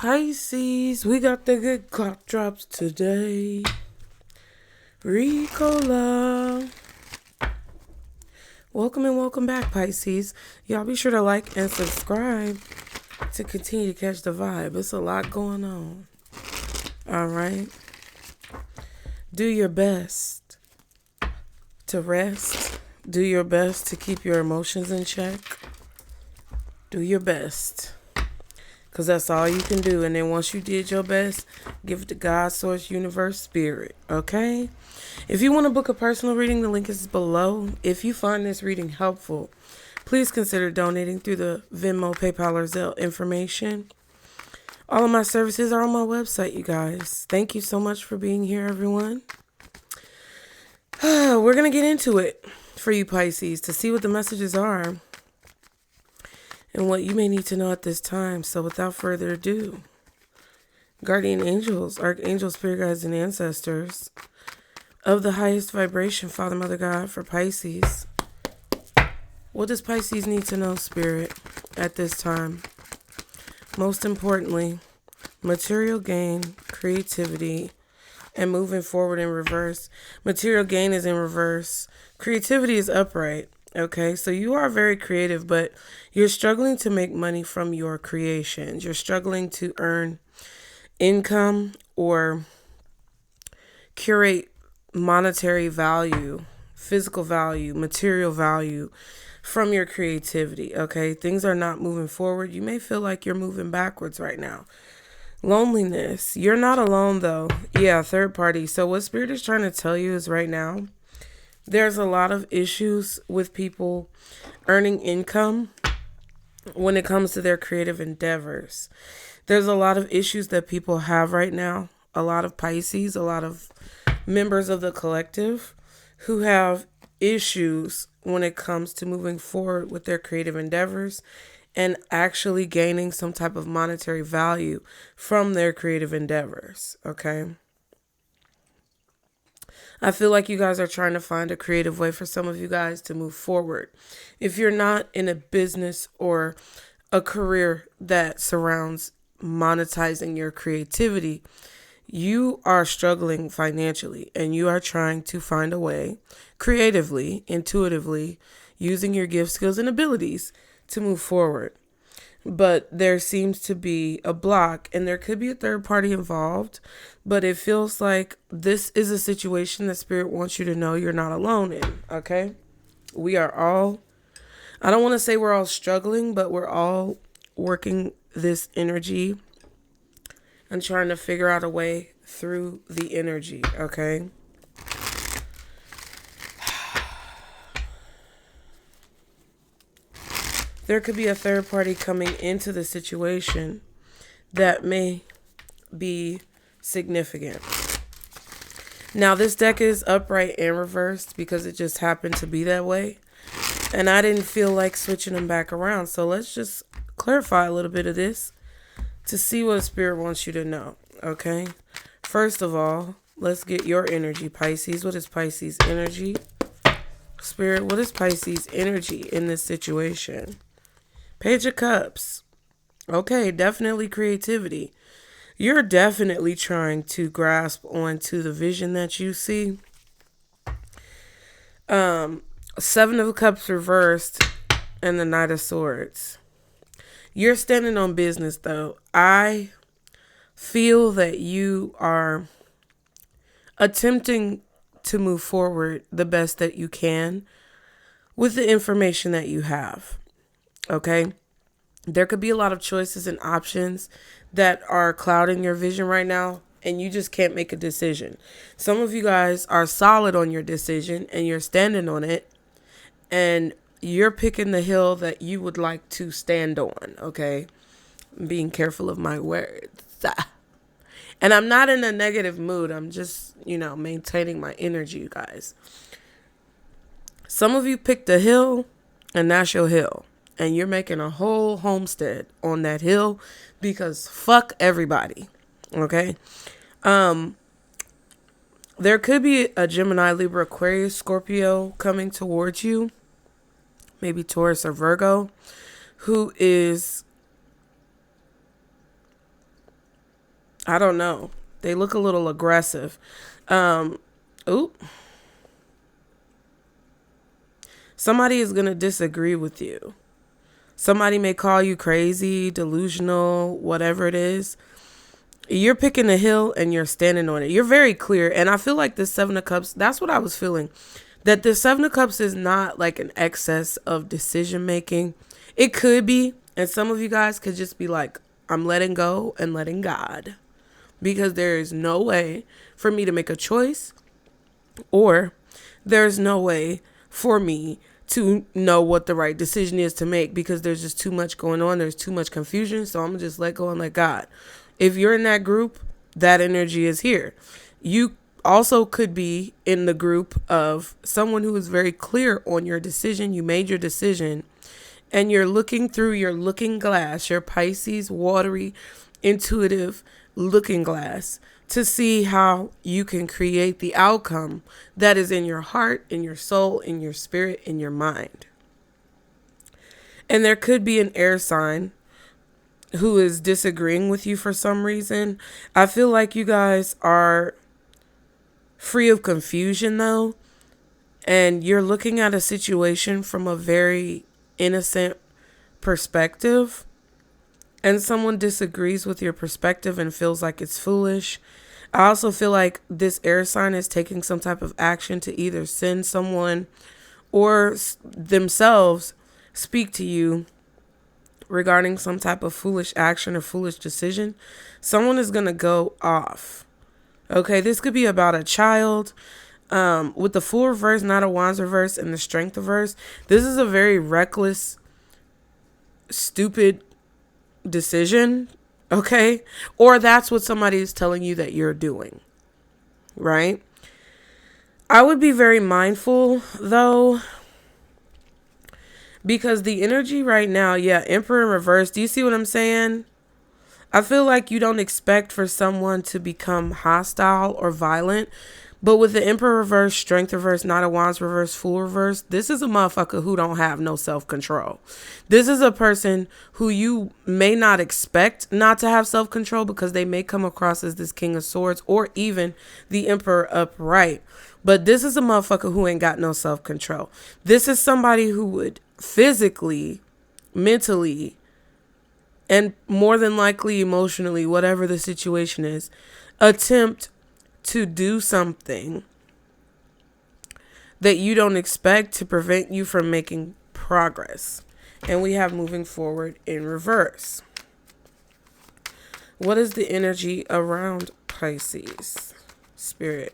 Pisces, we got the good card drops today. Ricola. Welcome and welcome back, Pisces. Y'all be sure to like and subscribe to continue to catch the vibe. It's a lot going on. All right. Do your best to rest. Do your best to keep your emotions in check. Do your best. Because that's all you can do. And then once you did your best, give it to God, Source, Universe, Spirit. Okay? If you want to book a personal reading, the link is below. If you find this reading helpful, please consider donating through the Venmo, PayPal, or Zelle information. All of my services are on my website, you guys. Thank you so much for being here, everyone. We're going to get into it for you, Pisces, to see what the messages are and what you may need to know at this time. So without further ado, guardian angels, archangels, spirit guides, and ancestors of the highest vibration, Father, Mother, God, for Pisces. What does Pisces need to know, Spirit, at this time? Most importantly, material gain, creativity, and moving forward in reverse. Material gain is in reverse. Creativity is upright. Okay, so you are very creative, but you're struggling to make money from your creations. You're struggling to earn income or curate monetary value, physical value, material value from your creativity. Okay, things are not moving forward. You may feel like you're moving backwards right now. Loneliness. You're not alone, though. Yeah, third party. So what Spirit is trying to tell you is right now, there's a lot of issues with people earning income when it comes to their creative endeavors. There's a lot of issues that people have right now. A lot of Pisces, a lot of members of the collective who have issues when it comes to moving forward with their creative endeavors and actually gaining some type of monetary value from their creative endeavors. Okay. I feel like you guys are trying to find a creative way for some of you guys to move forward. If you're not in a business or a career that surrounds monetizing your creativity, you are struggling financially and you are trying to find a way creatively, intuitively, using your gifts, skills, and abilities to move forward. But there seems to be a block and there could be a third party involved, but it feels like this is a situation that Spirit wants you to know you're not alone in, okay? We are all, I don't want to say we're all struggling, but we're all working this energy and trying to figure out a way through the energy, okay? There could be a third party coming into the situation that may be significant. Now, this deck is upright and reversed because it just happened to be that way. And I didn't feel like switching them back around. So let's just clarify a little bit of this to see what Spirit wants you to know, okay? First of all, let's get your energy, Pisces. What is Pisces energy? Spirit, what is Pisces energy in this situation? Page of Cups. Okay, definitely creativity. You're definitely trying to grasp onto the vision that you see. Seven of Cups reversed and the Knight of Swords. You're standing on business, though. I feel that you are attempting to move forward the best that you can with the information that you have. Okay? There could be a lot of choices and options that are clouding your vision right now, and you just can't make a decision. Some of you guys are solid on your decision, and you're standing on it, and you're picking the hill that you would like to stand on, okay? I'm being careful of my words. And I'm not in a negative mood. I'm just, maintaining my energy, you guys. Some of you picked a hill, and that's your hill. And you're making a whole homestead on that hill because fuck everybody, okay? There could be a Gemini, Libra, Aquarius, Scorpio coming towards you, maybe Taurus or Virgo, who is I don't know. They look a little aggressive. Ooh. Somebody is going to disagree with you. Somebody may call you crazy, delusional, whatever it is. You're picking a hill and you're standing on it. You're very clear. And I feel like the Seven of Cups, that's what I was feeling. That the Seven of Cups is not like an excess of decision making. It could be. And some of you guys could just be like, I'm letting go and letting God. Because there is no way for me to make a choice. Or there's no way for me to know what the right decision is to make. Because there's just too much going on. There's too much confusion. So I'm going to just let go and let God. If you're in that group, that energy is here. You also could be in the group of someone who is very clear on your decision. You made your decision and you're looking through your looking glass, your Pisces, watery, intuitive looking glass to see how you can create the outcome that is in your heart, in your soul, in your spirit, in your mind. And there could be an air sign who is disagreeing with you for some reason. I feel like you guys are free of confusion though. And you're looking at a situation from a very innocent perspective. And someone disagrees with your perspective and feels like it's foolish. I also feel like this air sign is taking some type of action to either send someone or themselves speak to you regarding some type of foolish action or foolish decision. Someone is going to go off. Okay, this could be about a child. With the Fool reverse, Knight of Wands reverse, and the Strength reverse, this is a very reckless, stupid decision. Okay, or that's what somebody is telling you that you're doing. Right? I would be very mindful though, because the energy right now, Emperor in reverse. Do you see what I'm saying? I feel like you don't expect for someone to become hostile or violent. But with the Emperor reverse, Strength reverse, Knight of Wands reverse, Fool reverse, this is a motherfucker who don't have no self-control. This is a person who you may not expect not to have self-control because they may come across as this King of Swords or even the Emperor upright. But this is a motherfucker who ain't got no self-control. This is somebody who would physically, mentally, and more than likely emotionally, whatever the situation is, attempt to do something that you don't expect to prevent you from making progress. And we have moving forward in reverse. What is the energy around Pisces? Spirit.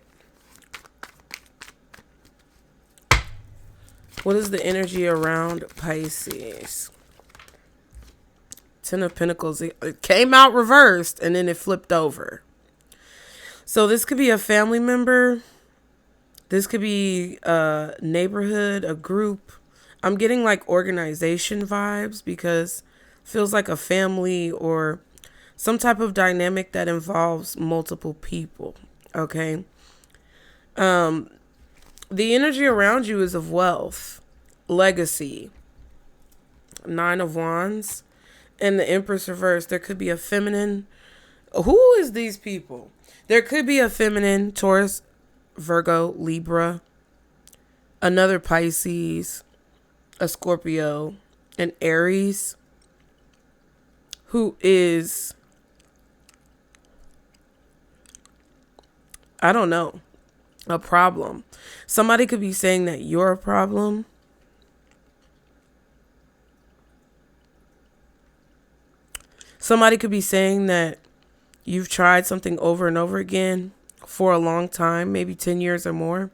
What is the energy around Pisces? Ten of Pentacles. It came out reversed and then it flipped over. So this could be a family member. This could be a neighborhood, a group. I'm getting like organization vibes because it feels like a family or some type of dynamic that involves multiple people. Okay. The energy around you is of wealth, legacy, Nine of Wands, and the Empress reverse. There could be a feminine. Who is these people? There could be a feminine, Taurus, Virgo, Libra, another Pisces, a Scorpio, an Aries, who is, I don't know, a problem. Somebody could be saying that you're a problem. Somebody could be saying that you've tried something over and over again for a long time, maybe 10 years or more,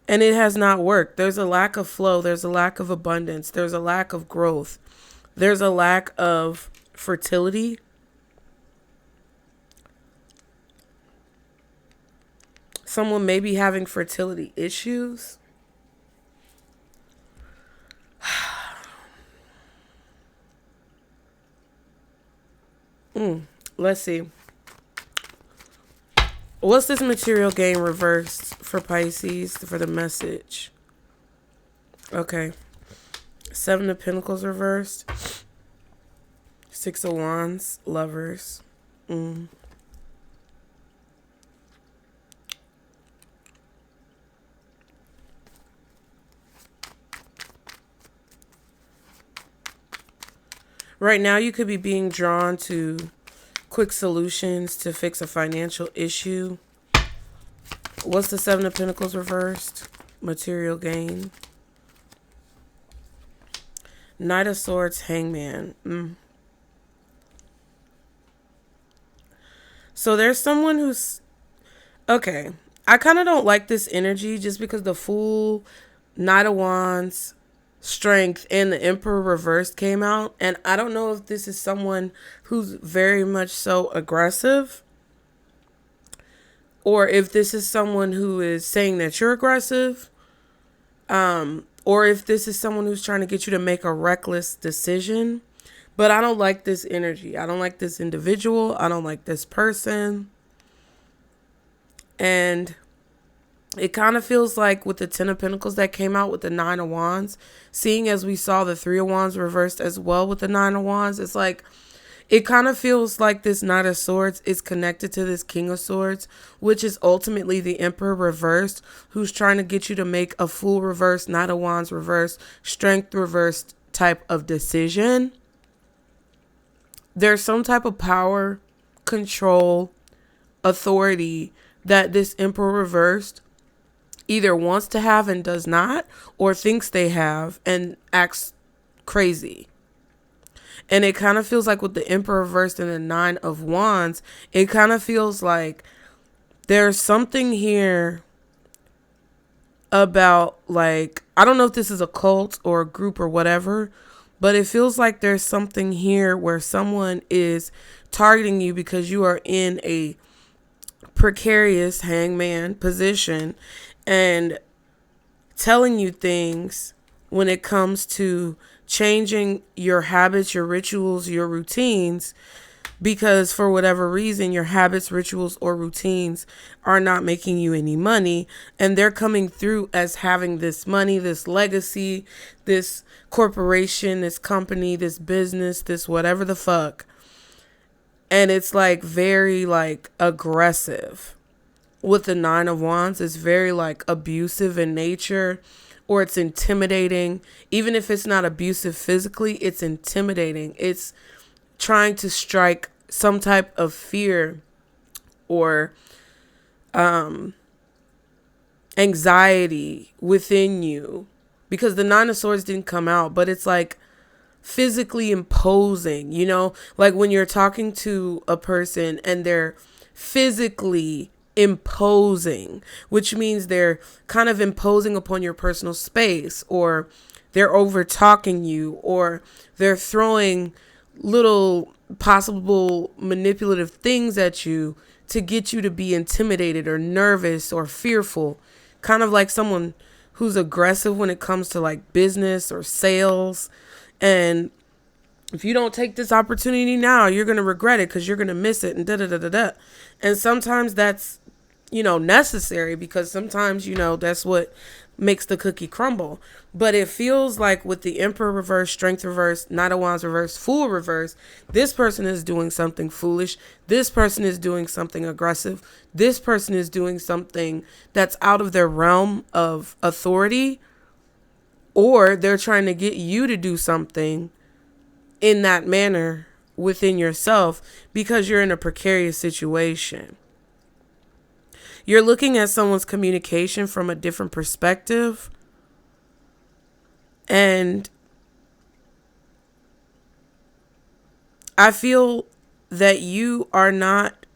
and it has not worked. There's a lack of flow. There's a lack of abundance. There's a lack of growth. There's a lack of fertility. Someone may be having fertility issues. Let's see. What's this material gain reversed for Pisces for the message? Okay. Seven of Pentacles reversed. Six of Wands, Lovers. Right now, you could be being drawn to quick solutions to fix a financial issue. What's the Seven of Pentacles reversed? Material gain. Knight of Swords, Hangman. So there's someone who's... Okay. I kind of don't like this energy just because the Fool, Knight of Wands, Strength, and the Emperor reversed came out. And I don't know if this is someone who's very much so aggressive, or if this is someone who is saying that you're aggressive, or if this is someone who's trying to get you to make a reckless decision. But I don't like this energy. I don't like this individual. I don't like this person. And it kind of feels like with the Ten of Pentacles that came out with the Nine of Wands, seeing as we saw the Three of Wands reversed as well with the Nine of Wands, it's like, it kind of feels like this Knight of Swords is connected to this King of Swords, which is ultimately the Emperor reversed, who's trying to get you to make a Fool reversed, Knight of Wands reversed, Strength reversed type of decision. There's some type of power, control, authority that this Emperor reversed either wants to have and does not, or thinks they have and acts crazy. And it kind of feels like with the Emperor reversed and the Nine of Wands, it kind of feels like there's something here about, like, I don't know if this is a cult or a group or whatever, but it feels like there's something here where someone is targeting you because you are in a precarious hangman position and telling you things when it comes to changing your habits, your rituals, your routines, because for whatever reason, your habits, rituals, or routines are not making you any money. And they're coming through as having this money, this legacy, this corporation, this company, this business, this whatever the fuck. And it's like very like aggressive. With the Nine of Wands, it's very like abusive in nature, or it's intimidating. Even if it's not abusive physically, it's intimidating. It's trying to strike some type of fear or anxiety within you, because the Nine of Swords didn't come out, but it's like physically imposing, you know, like when you're talking to a person and they're physically imposing, which means they're kind of imposing upon your personal space, or they're over talking you, or they're throwing little possible manipulative things at you to get you to be intimidated or nervous or fearful, kind of like someone who's aggressive when it comes to like business or sales. And if you don't take this opportunity now, you're going to regret it because you're going to miss it, and da-da-da-da-da. And sometimes that's, you know, necessary, because sometimes, you know, that's what makes the cookie crumble. But it feels like with the Emperor reverse, Strength reverse, Knight of Wands reverse, Fool reverse, this person is doing something foolish. This person is doing something aggressive. This person is doing something that's out of their realm of authority, or they're trying to get you to do something in that manner within yourself because you're in a precarious situation. You're looking at someone's communication from a different perspective. And I feel that you are not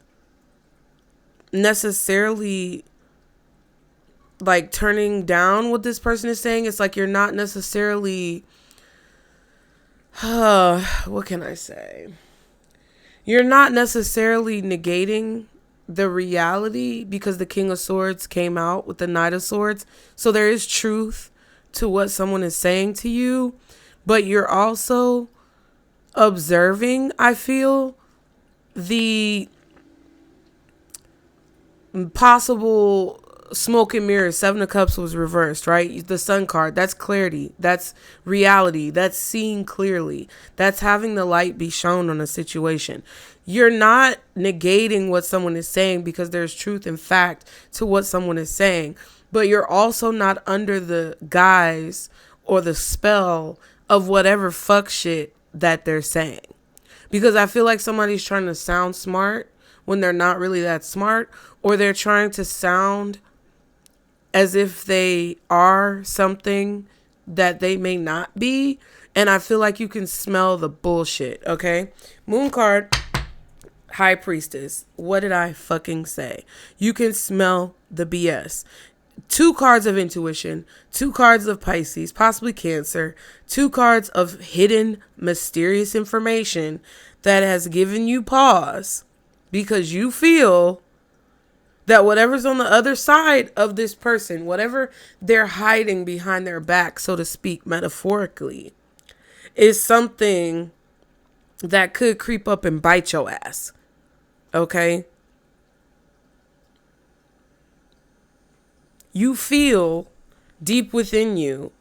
necessarily like turning down what this person is saying. It's like you're not necessarily, what can I say? You're not necessarily negating the reality, because the King of Swords came out with the Knight of Swords. So there is truth to what someone is saying to you, but you're also observing, I feel, the possible smoke and mirrors. Seven of Cups was reversed, right? The Sun card, that's clarity, that's reality, that's seeing clearly, that's having the light be shown on a situation. You're not negating what someone is saying because there's truth and fact to what someone is saying, but you're also not under the guise or the spell of whatever fuck shit that they're saying. Because I feel like somebody's trying to sound smart when they're not really that smart, or they're trying to sound as if they are something that they may not be. And I feel like you can smell the bullshit, okay? Moon card, High Priestess. What did I fucking say? You can smell the BS. 2 cards of intuition, 2 cards of Pisces, possibly Cancer, 2 cards of hidden, mysterious information that has given you pause because you feel that whatever's on the other side of this person, whatever they're hiding behind their back, so to speak, metaphorically, is something that could creep up and bite your ass. Okay? You feel deep within you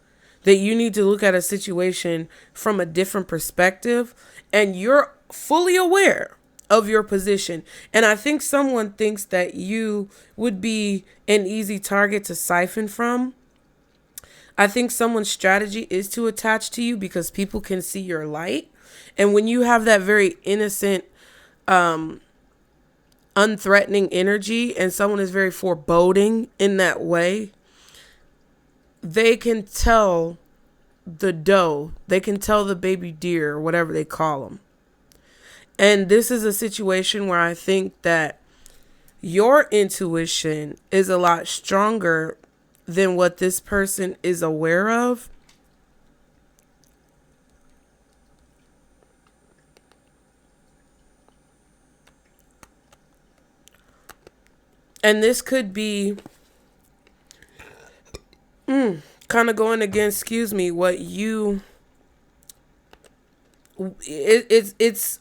that you need to look at a situation from a different perspective, and you're fully aware of your position. And I think someone thinks that you would be an easy target to siphon from. I think someone's strategy is to attach to you because people can see your light. And when you have that very innocent, unthreatening energy, and someone is very foreboding in that way, they can tell the doe, they can tell the baby deer, or whatever they call them. And this is a situation where I think that your intuition is a lot stronger than what this person is aware of. And this could be kind of going against, what you, it's,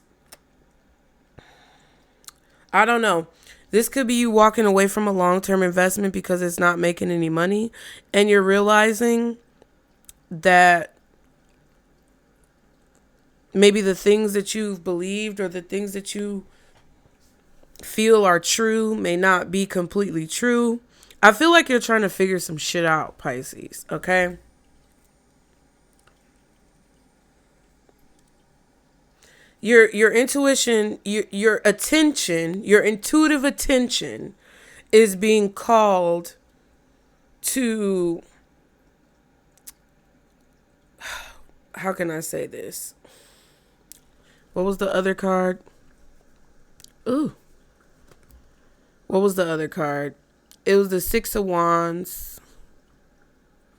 I don't know. This could be you walking away from a long-term investment because it's not making any money, and you're realizing that maybe the things that you've believed or the things that you feel are true may not be completely true. I feel like you're trying to figure some shit out, Pisces, okay? Your intuition, your attention, your intuitive attention is being called to, how can I say this? What was the other card? Ooh. What was the other card? It was the 6 of Wands.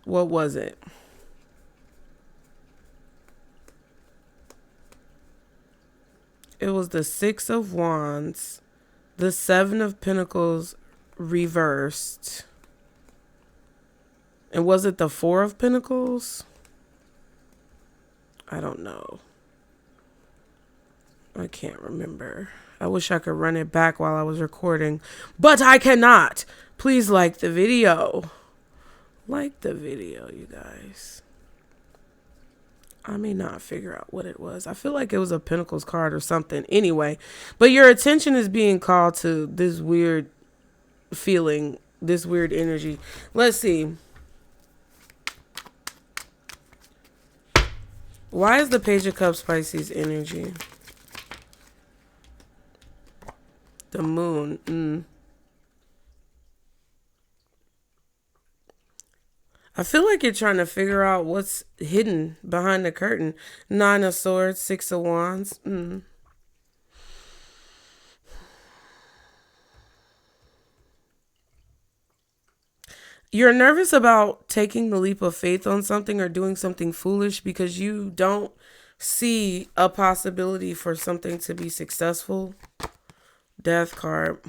What was it? It was the 6 of Wands, the 7 of Pentacles reversed. And was it the 4 of Pentacles? I don't know. I can't remember. I wish I could run it back while I was recording, but I cannot. Please like the video. Like the video, you guys. I may not figure out what it was. I feel like it was a Pentacles card or something. Anyway, but your attention is being called to this weird feeling, this weird energy. Let's see. Why is the Page of Cups Pisces energy? The moon. I feel like you're trying to figure out what's hidden behind the curtain. 9 of Swords, 6 of Wands. You're nervous about taking the leap of faith on something or doing something foolish because you don't see a possibility for something to be successful. Death card.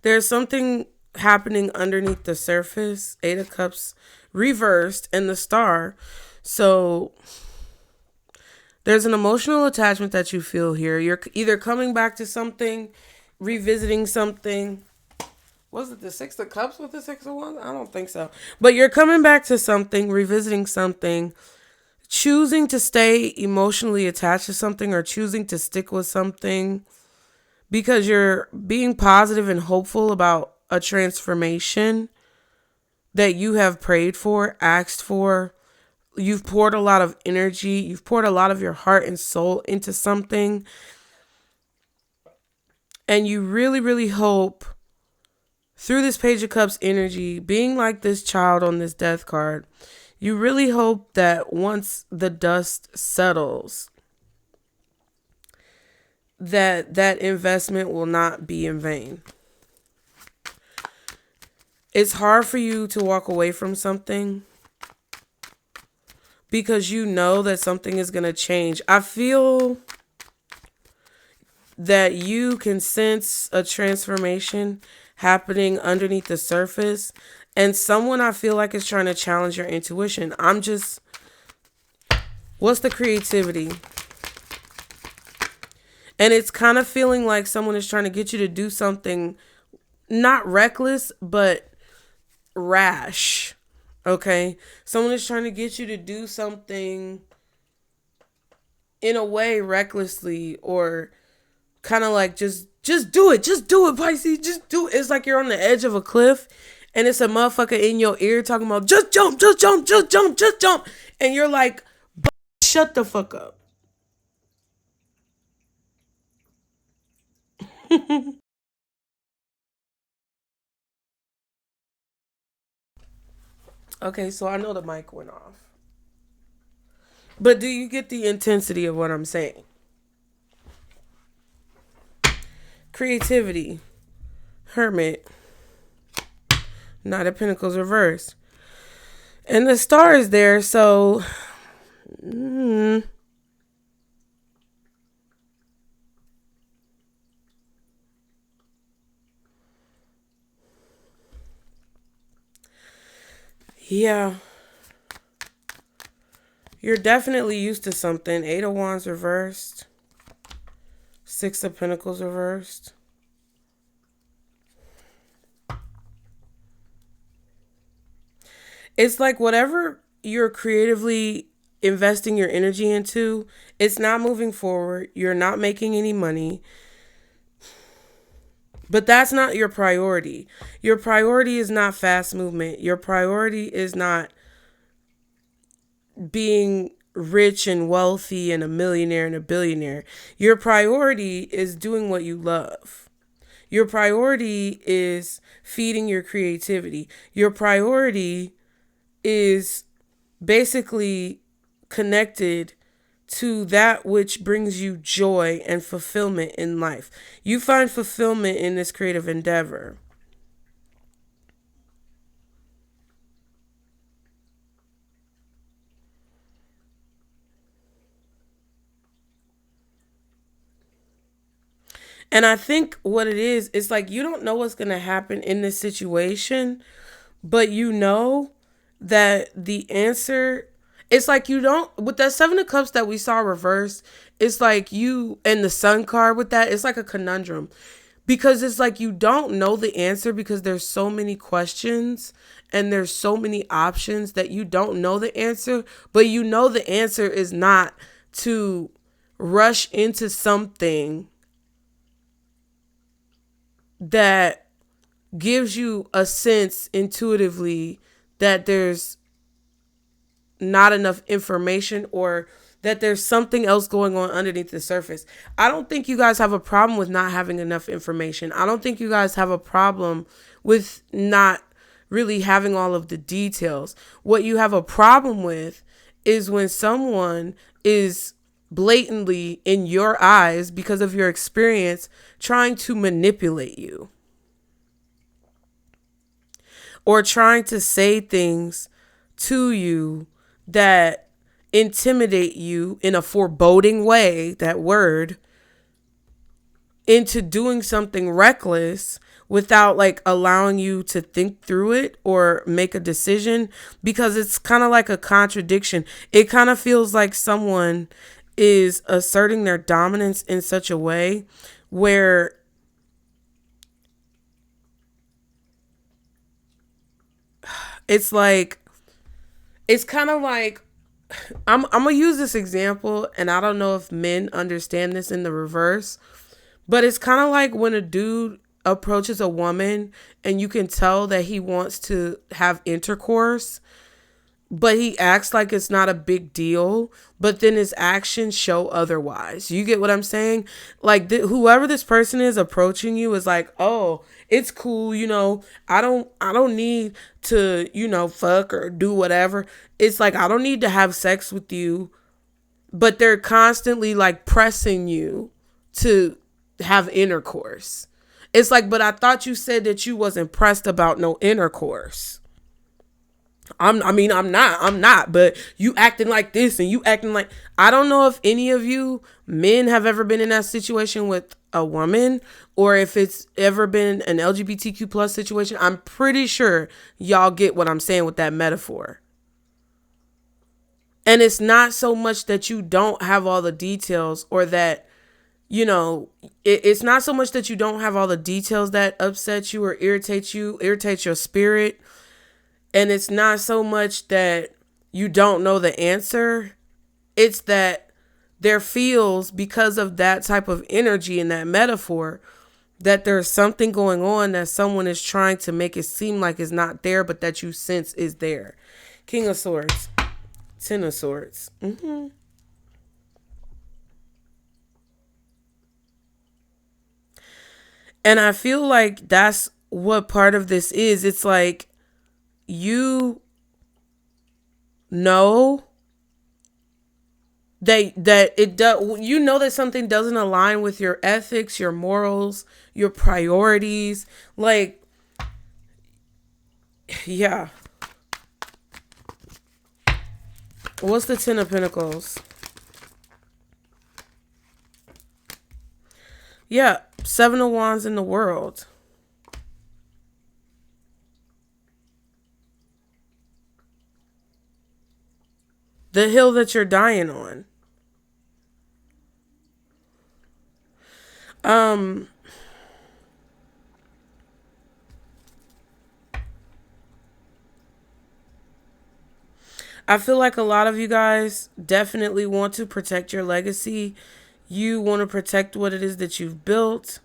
There's something happening underneath the surface. 8 of Cups reversed and the Star. So there's an emotional attachment that you feel here. You're either coming back to something, revisiting something. Was it the 6 of Cups with the 6 of Wands? I don't think so. But you're coming back to something, revisiting something, choosing to stay emotionally attached to something or choosing to stick with something because you're being positive and hopeful about a transformation that you have prayed for, asked for, You've poured a lot of energy. You've poured a lot of your heart and soul into something. And you really, really hope through this Page of Cups energy, being like this child on this death card, you really hope that once the dust settles, that investment will not be in vain. It's hard for you to walk away from something because you know that something is going to change. I feel that you can sense a transformation happening underneath the surface, and someone I feel like is trying to challenge your intuition. What's the creativity? And it's kind of feeling like someone is trying to get you to do something not reckless, but rash. Okay? Someone is trying to get you to do something in a way recklessly, or kind of like just do it. Just do it, Pisces. Just do it. It's like you're on the edge of a cliff and it's a motherfucker in your ear talking about just jump, just jump, just jump, just jump. And you're like, shut the fuck up. Okay, so I know the mic went off. But do you get the intensity of what I'm saying? Creativity. Hermit. Knight of Pentacles reversed. And the star is there, so... yeah. You're definitely used to something. 8 of Wands reversed. 6 of Pentacles reversed. It's like whatever you're creatively investing your energy into, it's not moving forward. You're not making any money. But that's not your priority. Your priority is not fast movement. Your priority is not being rich and wealthy and a millionaire and a billionaire. Your priority is doing what you love. Your priority is feeding your creativity. Your priority is basically connected to that which brings you joy and fulfillment in life. You find fulfillment in this creative endeavor. And I think what it is, it's like you don't know what's going to happen in this situation, but you know that the answer, it's like you don't, with that 7 of Cups that we saw reversed, it's like you, and the Sun card with that, it's like a conundrum. Because it's like you don't know the answer because there's so many questions and there's so many options that you don't know the answer. But you know the answer is not to rush into something that gives you a sense intuitively that there's not enough information, or that there's something else going on underneath the surface. I don't think you guys have a problem with not having enough information. I don't think you guys have a problem with not really having all of the details. What you have a problem with is when someone is blatantly, in your eyes, because of your experience, trying to manipulate you. Or trying to say things to you that intimidate you in a foreboding way, that word, into doing something reckless without like allowing you to think through it or make a decision, because it's kind of like a contradiction. It kind of feels like someone is asserting their dominance in such a way where it's like, it's kind of like, I'm going to use this example, and I don't know if men understand this in the reverse, but it's kind of like when a dude approaches a woman and you can tell that he wants to have intercourse, but he acts like it's not a big deal, but then his actions show otherwise. You get what I'm saying? Like whoever this person is approaching you is like, "Oh, it's cool, I don't need to, fuck or do whatever." It's like, "I don't need to have sex with you." But they're constantly like pressing you to have intercourse. It's like, "But I thought you said that you wasn't pressed about no intercourse." I'm not, but you acting like this and you acting like, I don't know if any of you men have ever been in that situation with a woman, or if it's ever been an LGBTQ plus situation. I'm pretty sure y'all get what I'm saying with that metaphor. And it's not so much that you don't have all the details, or that, it's not so much that you don't have all the details that upset you or irritate your spirit. And it's not so much that you don't know the answer. It's that there feels, because of that type of energy in that metaphor, that there's something going on that someone is trying to make it seem like is not there, but that you sense is there. King of Swords. Ten of Swords. And I feel like that's what part of this is. It's like, you know that it does, that something doesn't align with your ethics, your morals, your priorities. Like, yeah. What's the Ten of Pentacles? Yeah, Seven of Wands in the World. The hill that you're dying on. I feel like a lot of you guys definitely want to protect your legacy. You want to protect what it is that you've built.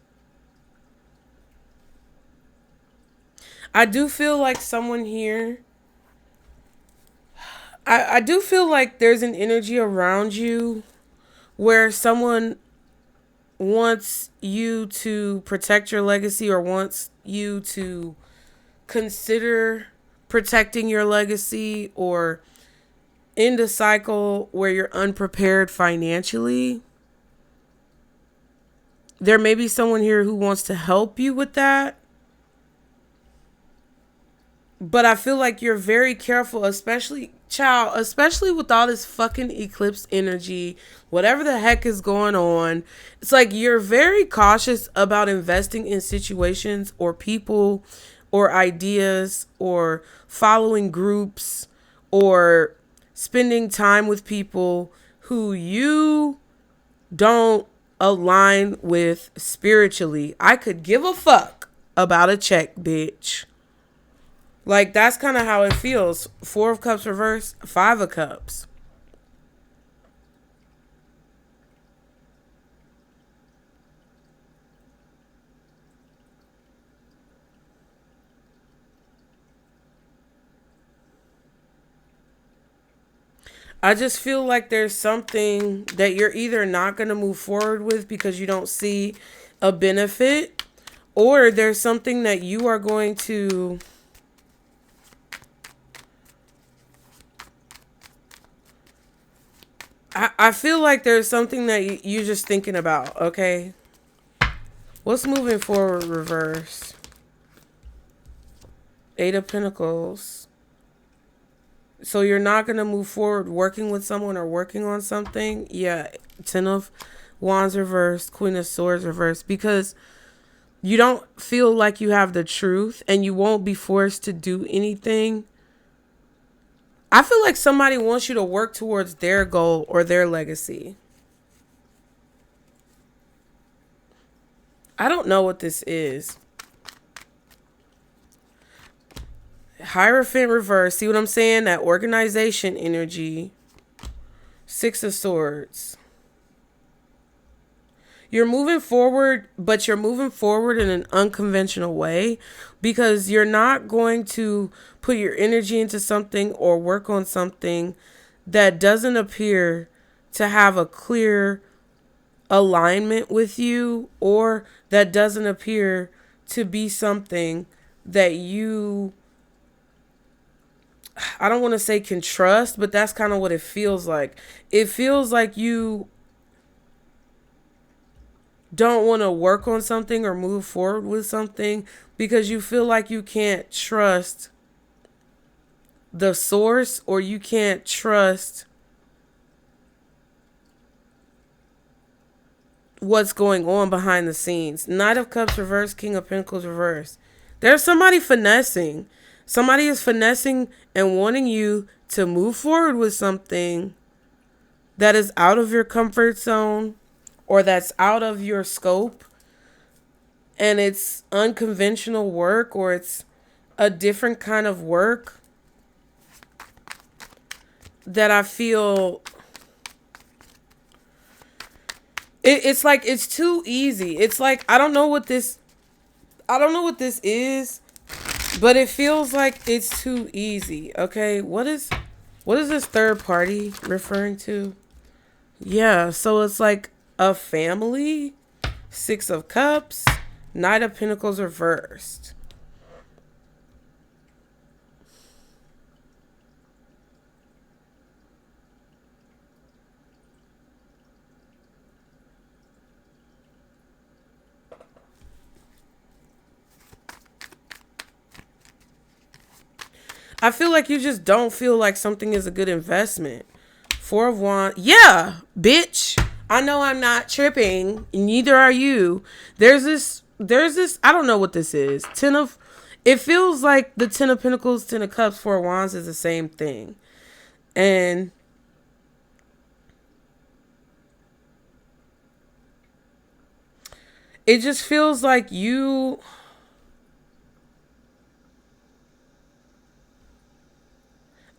I do feel like someone here, I do feel like there's an energy around you where someone wants you to protect your legacy, or wants you to consider protecting your legacy, or end a cycle where you're unprepared financially. There may be someone here who wants to help you with that. But I feel like you're very careful, especially with all this fucking eclipse energy, whatever the heck is going on. It's like you're very cautious about investing in situations or people or ideas or following groups or spending time with people who you don't align with spiritually. I could give a fuck about a check, bitch. Like, that's kind of how it feels. Four of Cups reverse, Five of Cups. I just feel like there's something that you're either not going to move forward with because you don't see a benefit, or there's something that you are going to... I feel like there's something that you're just thinking about, okay? What's moving forward reverse? Eight of Pentacles. So you're not going to move forward working with someone or working on something? Yeah, Ten of Wands reversed, Queen of Swords reversed, because you don't feel like you have the truth and you won't be forced to do anything. I feel like somebody wants you to work towards their goal or their legacy. I don't know what this is. Hierophant reverse. See what I'm saying? That organization energy. Six of Swords. you're moving forward, but you're moving forward in an unconventional way, because you're not going to put your energy into something or work on something that doesn't appear to have a clear alignment with you, or that doesn't appear to be something that you, I don't want to say can trust, but that's kind of what it feels like. It feels like you don't want to work on something or move forward with something because you feel like you can't trust the source, or you can't trust what's going on behind the scenes. Knight of Cups reverse, King of Pentacles reverse. There's somebody finessing. Somebody is finessing and wanting you to move forward with something that is out of your comfort zone, or that's out of your scope, and it's unconventional work, or it's a different kind of work that I feel it's like it's too easy. It's like I don't know what this is, but it feels like it's too easy. Okay, what is this third party referring to? Yeah, so it's like a family. 6 of Cups, Knight of Pentacles reversed. I feel like you just don't feel like something is a good investment. 4 of Wands. Yeah, bitch. I know I'm not tripping. Neither are you. There's this, I don't know what this is. It feels like the 10 of Pentacles, 10 of Cups, 4 of Wands is the same thing. And it just feels like you...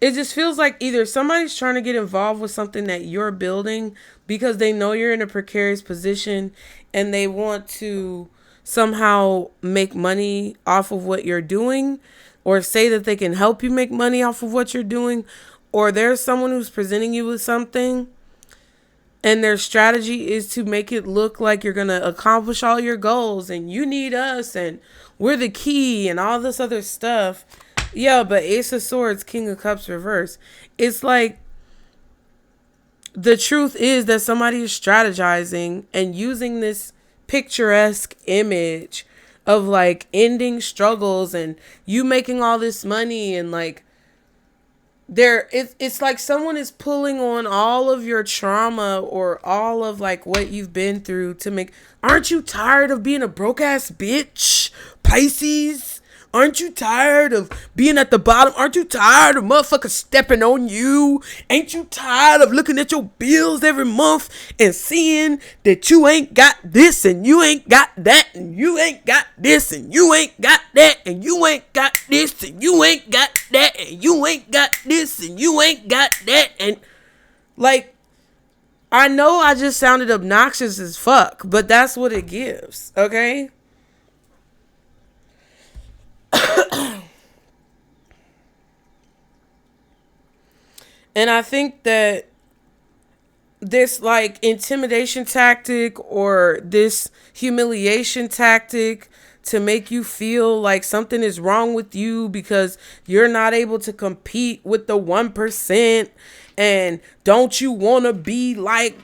It just feels like either somebody's trying to get involved with something that you're building because they know you're in a precarious position and they want to somehow make money off of what you're doing, or say that they can help you make money off of what you're doing, or there's someone who's presenting you with something and their strategy is to make it look like you're going to accomplish all your goals and you need us and we're the key and all this other stuff. Yeah, but Ace of Swords, King of Cups reverse. It's like the truth is that somebody is strategizing and using this picturesque image of like ending struggles and you making all this money, and like it's like someone is pulling on all of your trauma or all of like what you've been through to make. Aren't you tired of being a broke ass bitch, Pisces? Aren't you tired of being at the bottom? Aren't you tired of motherfuckers stepping on you? Ain't you tired of looking at your bills every month and seeing that you ain't got this and you ain't got that and you ain't got this and you ain't got that and you ain't got this and you ain't got that and you ain't got this and you ain't got that? And like, I know I just sounded obnoxious as fuck, but that's what it gives, okay? And I think that this like intimidation tactic or this humiliation tactic to make you feel like something is wrong with you because you're not able to compete with the 1%, and don't you want to be like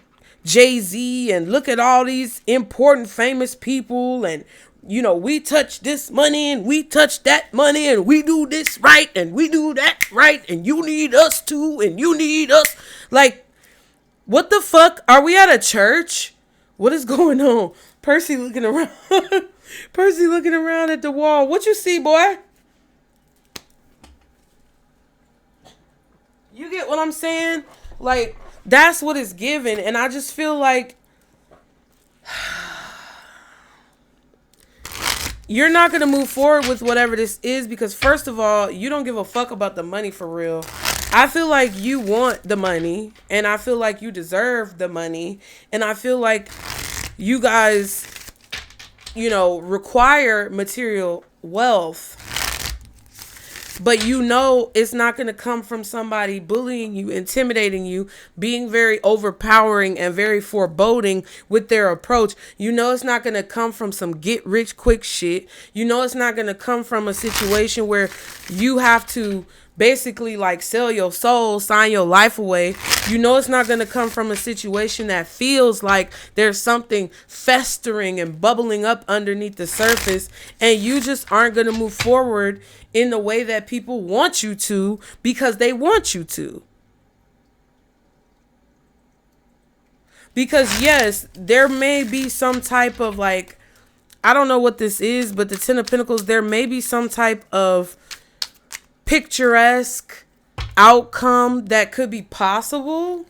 Jay-Z and look at all these important famous people, and you know, we touch this money and we touch that money and we do this right and we do that right and you need us too and you need us. Like, what the fuck? Are we at a church? What is going on? Percy looking around. Percy looking around at the wall. What you see, boy? You get what I'm saying? Like, that's what it's given. And I just feel like you're not going to move forward with whatever this is because, first of all, you don't give a fuck about the money for real. I feel like you want the money, and I feel like you deserve the money, and I feel like you guys, you know, require material wealth, but you know it's not going to come from somebody bullying you, intimidating you, being very overpowering and very foreboding with their approach. You know it's not going to come from some get rich quick shit. You know it's not going to come from a situation where you have to basically like sell your soul, sign your life away. You know it's not going to come from a situation that feels like there's something festering and bubbling up underneath the surface, and you just aren't going to move forward in the way that people want you to because they want you to. Because yes, there may be some type of like, I don't know what this is, but the Ten of Pentacles, there may be some type of picturesque outcome that could be possible,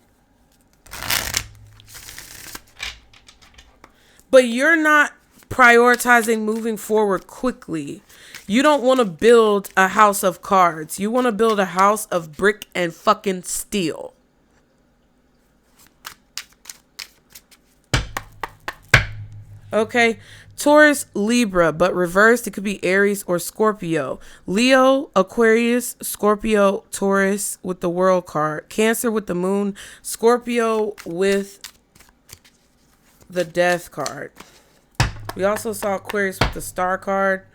but you're not prioritizing moving forward quickly. You don't want to build a house of cards. You want to build a house of brick and fucking steel. Okay. Taurus, Libra, but reversed. It could be Aries or Scorpio. Leo, Aquarius, Scorpio, Taurus with the World card. Cancer with the Moon. Scorpio with the Death card. We also saw Aquarius with the Star card.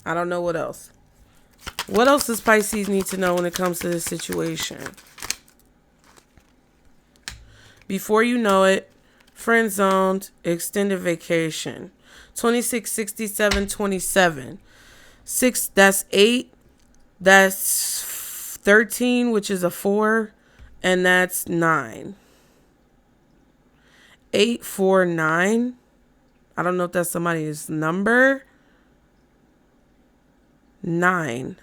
I don't know what else. What else does Pisces need to know when it comes to this situation? Before you know it, friend zoned, extended vacation. 26, 67, 27. 6, that's 8. That's 13, which is a 4. And that's 9. 8, 4, 9. I don't know if that's somebody's number. 9.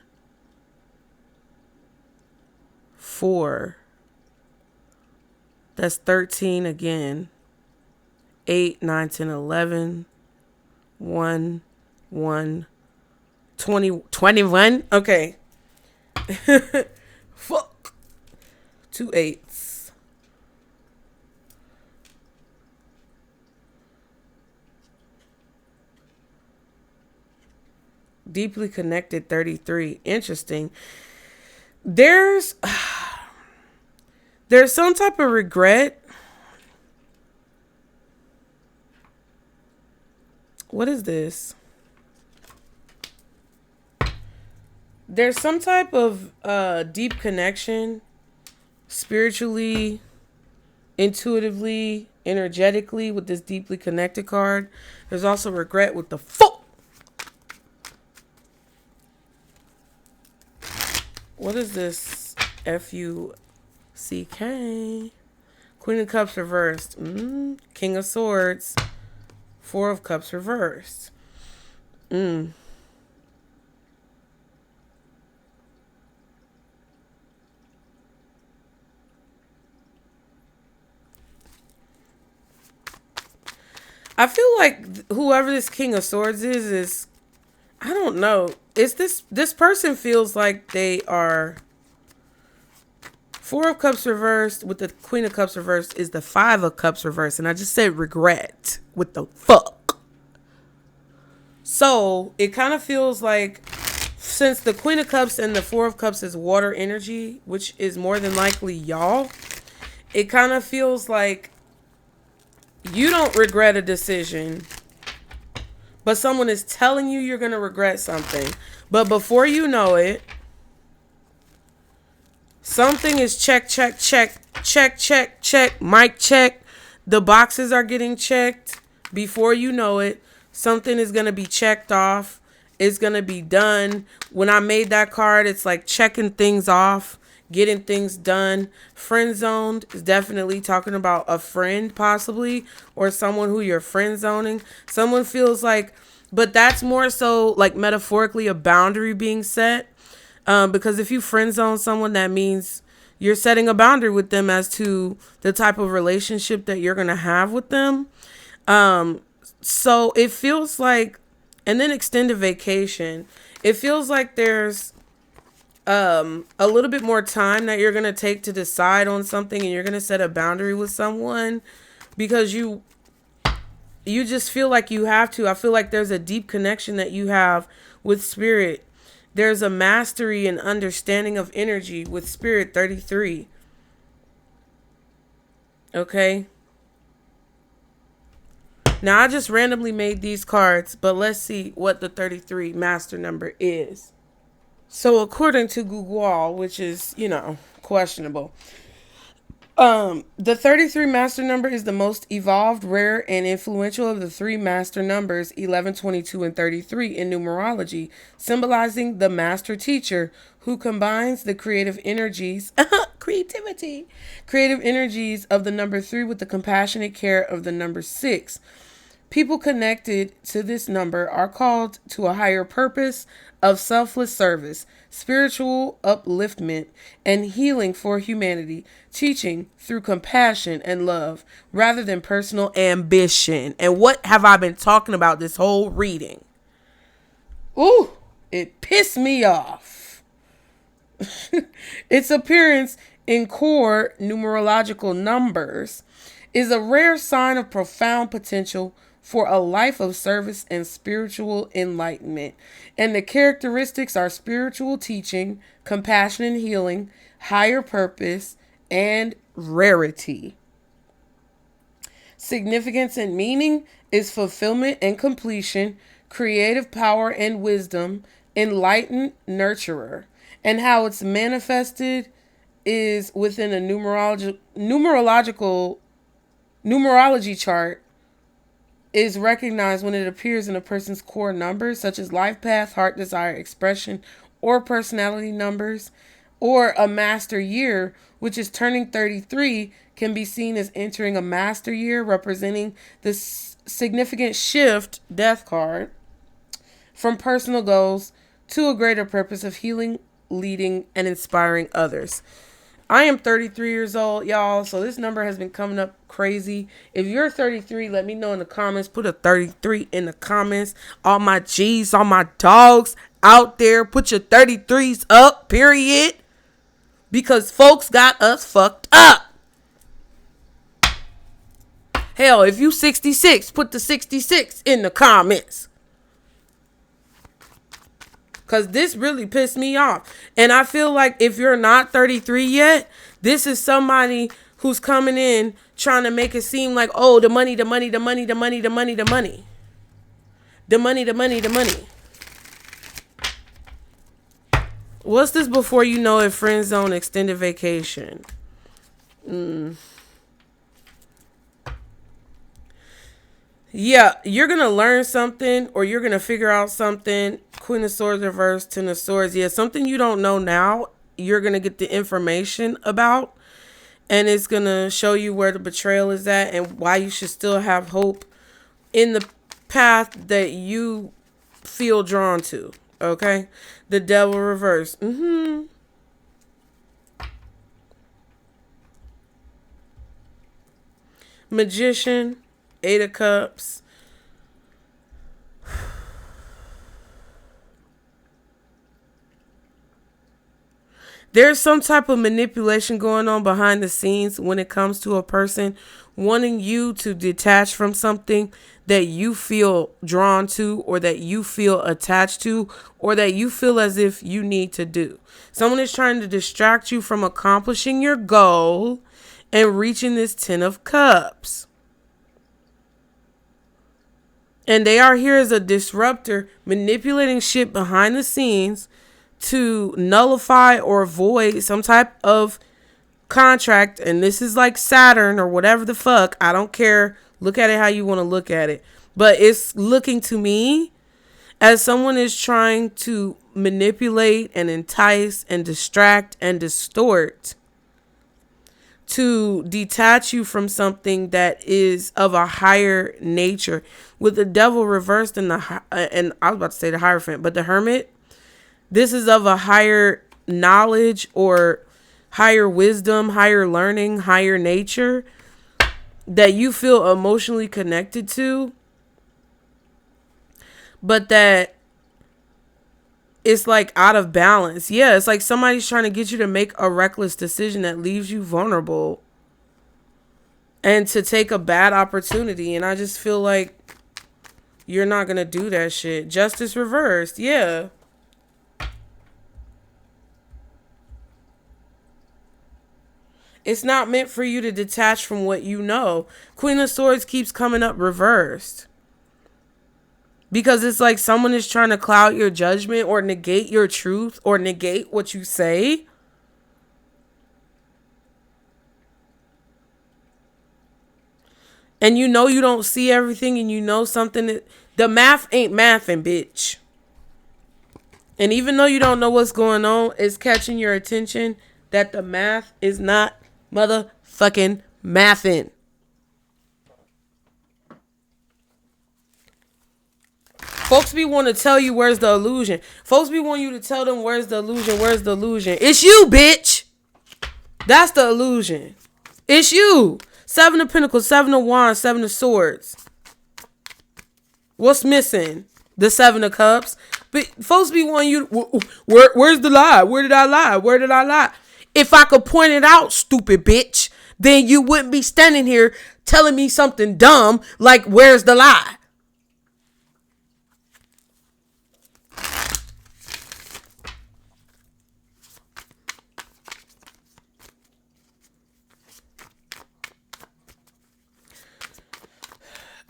4. That's 13 again. 8, 9, 10, 11. 1, 1, 20, 21. Okay. Fuck. 2 8s. Deeply connected 33. Interesting. There's some type of regret. What is this? There's some type of deep connection spiritually, intuitively, energetically with this deeply connected card. There's also regret with the fuck. What is this? F-U-C-K. Queen of Cups reversed. King of Swords. 4 of Cups reversed. I feel like whoever this King of Swords is, I don't know. It's this person feels like they are 4 of Cups reversed with the Queen of Cups reversed is the 5 of Cups reversed. And I just said regret with the fuck. So it kind of feels like since the Queen of Cups and the 4 of Cups is water energy, which is more than likely y'all, it kind of feels like you don't regret a decision, but someone is telling you you're going to regret something. But before you know it, something is check, mic check. The boxes are getting checked. Before you know it, something is going to be checked off. It's going to be done. When I made that card, it's like checking things off, getting things done. Friend zoned is definitely talking about a friend possibly, or someone who you're friend zoning. Someone feels like, but that's more so like metaphorically a boundary being set. Because if you friend zone someone, that means you're setting a boundary with them as to the type of relationship that you're going to have with them. So it feels like, and then extended vacation, it feels like there's a little bit more time that you're going to take to decide on something, and you're going to set a boundary with someone because you you just feel like you have to. I feel like there's a deep connection that you have with spirit. There's a mastery and understanding of energy with spirit 33. Okay. Now, I just randomly made these cards, but let's see what the 33 master number is. So, according to Google, which is, questionable, the 33 master number is the most evolved, rare, and influential of the three master numbers, 11, 22, and 33 in numerology, symbolizing the master teacher who combines the creative energies, creative energies of the number 3 with the compassionate care of the number 6. People connected to this number are called to a higher purpose of selfless service, spiritual upliftment, and healing for humanity, teaching through compassion and love rather than personal ambition. And what have I been talking about this whole reading? Ooh, it pissed me off. Its appearance in core numerological numbers is a rare sign of profound potential for a life of service and spiritual enlightenment. And the characteristics are spiritual teaching, compassion and healing, higher purpose, and rarity. Significance and meaning is fulfillment and completion, creative power and wisdom, enlightened nurturer. And how it's manifested is within a numerology chart is recognized when it appears in a person's core numbers, such as life path, heart desire, expression, or personality numbers, or a master year, which is turning 33, can be seen as entering a master year, representing the significant shift, death card, from personal goals to a greater purpose of healing, leading, and inspiring others. I am 33 years old, y'all, so this number has been coming up crazy. If you're 33, let me know in the comments. Put a 33 in the comments. All my G's, all my dogs out there, put your 33s up, period. Because folks got us fucked up. Hell, if you 66, put the 66 in the comments. Because this really pissed me off. And I feel like if you're not 33 yet, this is somebody who's coming in trying to make it seem like, oh, the money, the money, the money, the money, the money, the money. The money, the money, the money. What's this before you know it? Friend zone, extended vacation. Yeah, you're going to learn something or you're going to figure out something. Queen of Swords reverse, Ten of Swords. Yeah, something you don't know now, you're going to get the information about. And it's going to show you where the betrayal is at and why you should still have hope in the path that you feel drawn to. Okay? The Devil reverse. Magician. 8 of Cups. There's some type of manipulation going on behind the scenes when it comes to a person wanting you to detach from something that you feel drawn to or that you feel attached to or that you feel as if you need to do. Someone is trying to distract you from accomplishing your goal and reaching this 10 of Cups. And they are here as a disruptor, manipulating shit behind the scenes to nullify or void some type of contract. And this is like Saturn or whatever the fuck. I don't care. Look at it how you want to look at it. But it's looking to me as someone is trying to manipulate and entice and distract and distort to detach you from something that is of a higher nature. With the Devil reversed and and I was about to say the Hierophant, but the Hermit, this is of a higher knowledge or higher wisdom, higher learning, higher nature that you feel emotionally connected to, but that it's like out of balance. Yeah, it's like somebody's trying to get you to make a reckless decision that leaves you vulnerable and to take a bad opportunity. And I just feel like You're not going to do that shit. Justice reversed. Yeah. It's not meant for you to detach from what you know. Queen of Swords keeps coming up reversed. Because it's like someone is trying to cloud your judgment or negate your truth or negate what you say. And you know you don't see everything, and you know something that the math ain't mathing, bitch. And even though you don't know what's going on, it's catching your attention that the math is not motherfucking mathing. Folks be want to tell you where's the illusion. Folks be want you to tell them where's the illusion, where's the illusion. It's you, bitch. That's the illusion. It's you. 7 of Pentacles, 7 of Wands, 7 of Swords. What's missing? The 7 of Cups. But folks be wanting you to, where's the lie? Where did I lie? Where did I lie? If I could point it out, stupid bitch, then you wouldn't be standing here telling me something dumb like where's the lie?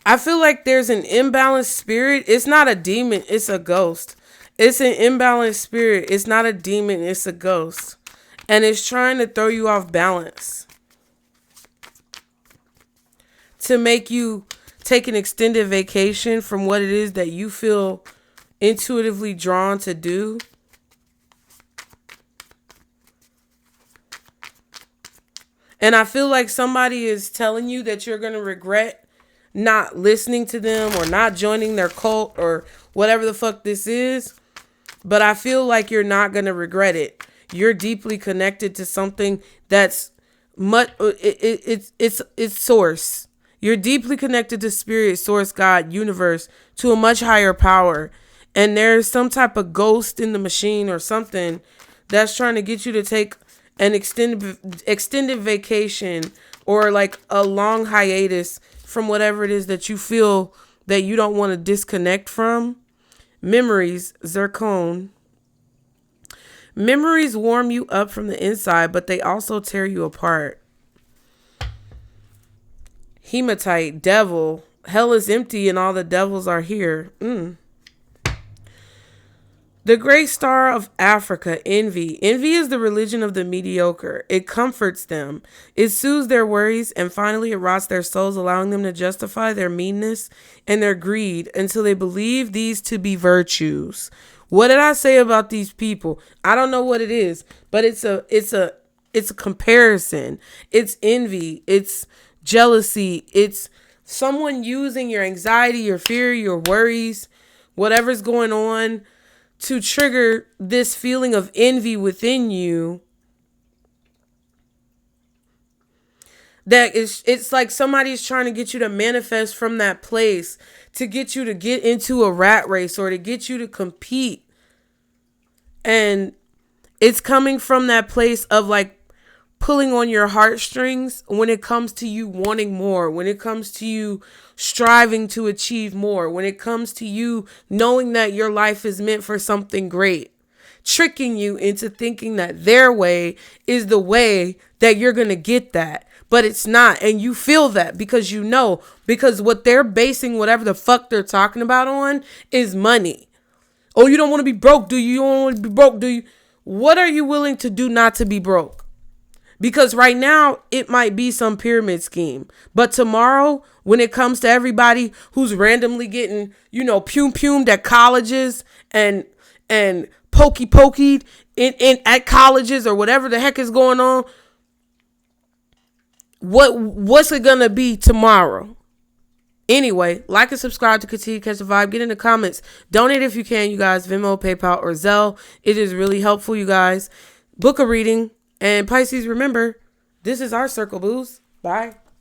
I feel like there's an imbalanced spirit. It's not a demon. It's a ghost. It's an imbalanced spirit. It's not a demon. It's a ghost. And it's trying to throw you off balance. To make you take an extended vacation from what it is that you feel intuitively drawn to do. And I feel like somebody is telling you that you're going to regret not listening to them or not joining their cult or whatever the fuck this is. But I feel like you're not going to regret it. You're deeply connected to something that's much, it's source. You're deeply connected to spirit, source, God, universe, to a much higher power. And there's some type of ghost in the machine or something that's trying to get you to take an extended vacation or like a long hiatus from whatever it is that you feel that you don't want to disconnect from. Memories, zircon. Memories warm you up from the inside, but they also tear you apart. Hematite, devil. Hell is empty and all the devils are here. The great star of Africa, envy. Envy is the religion of the mediocre. It comforts them. It soothes their worries, and finally it rots their souls, allowing them to justify their meanness and their greed until they believe these to be virtues. What did I say about these people? I don't know what it is, but it's a comparison. It's envy. It's jealousy. It's someone using your anxiety, your fear, your worries, whatever's going on, to trigger this feeling of envy within you. That it's like somebody's trying to get you to manifest from that place, to get you to get into a rat race or to get you to compete. And it's coming from that place of like pulling on your heartstrings when it comes to you wanting more, when it comes to you striving to achieve more, when it comes to you knowing that your life is meant for something great, tricking you into thinking that their way is the way that you're going to get that. But it's not. And you feel that because you know, because what they're basing whatever the fuck they're talking about on is money. Oh, you don't want to be broke, do you? You don't want to be broke, do you? What are you willing to do not to be broke? Because right now, it might be some pyramid scheme. But tomorrow, when it comes to everybody who's randomly getting, pumed at colleges and pokeyed in at colleges or whatever the heck is going on, what's it going to be tomorrow? Anyway, like and subscribe to continue to catch the vibe. Get in the comments. Donate if you can, you guys. Venmo, PayPal, or Zelle. It is really helpful, you guys. Book a reading. And Pisces, remember, this is our circle, booze. Bye.